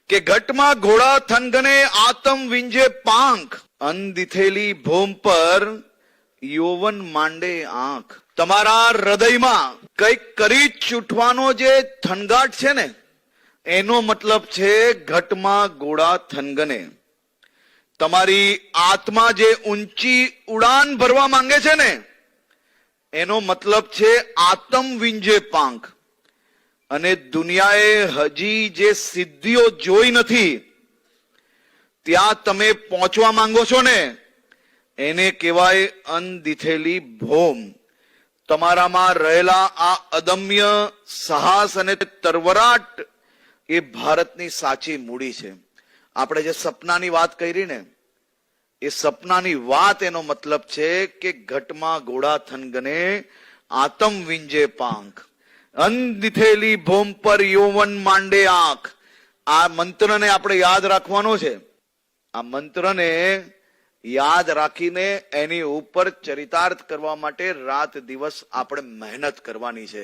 કે ઘટમાં ઘોડા થનગને આતમ વિંજે પાંખ, અનદિથેલી ભૂમ પર યૌવન માંડે આંખ. તમારા હૃદયમાં કંઈક કરી છૂટવાનો જે થનગાટ છે ને, એનો મતલબ છે ઘટમાં ઘોડા થનગને. તમારી આત્મા જે ઊંચી ઉડાન ભરવા માંગે છે ને, એનો મતલબ છે આતમ વિંજે પાંખ. અને દુનિયાએ હજી જે સિદ્ધિઓ જોઈ નથી, ત્યાં તમે પહોંચવા માંગો છો ને, એને કહેવાય અનદિથેલી ભોમ. તમારામાં રહેલા આ અદમ્ય સાહસ અને તરવરાટ એ ભારતની સાચી મૂડી છે. આપણે જે સપનાની વાત કરી ને, એ સપનાની વાત એનો મતલબ છે કે ઘટમાં ઘોડા થનગને આતમ વિંજે પાંખ, અનદિથેલી ભૂમ પર યૌવન માંડે આંખ. આ મંત્રને આપણે યાદ રાખવાનો છે. આ મંત્રને યાદ રાખીને એની ઉપર ચરિતાર્થ કરવા માટે રાત દિવસ આપણે મહેનત કરવાની છે.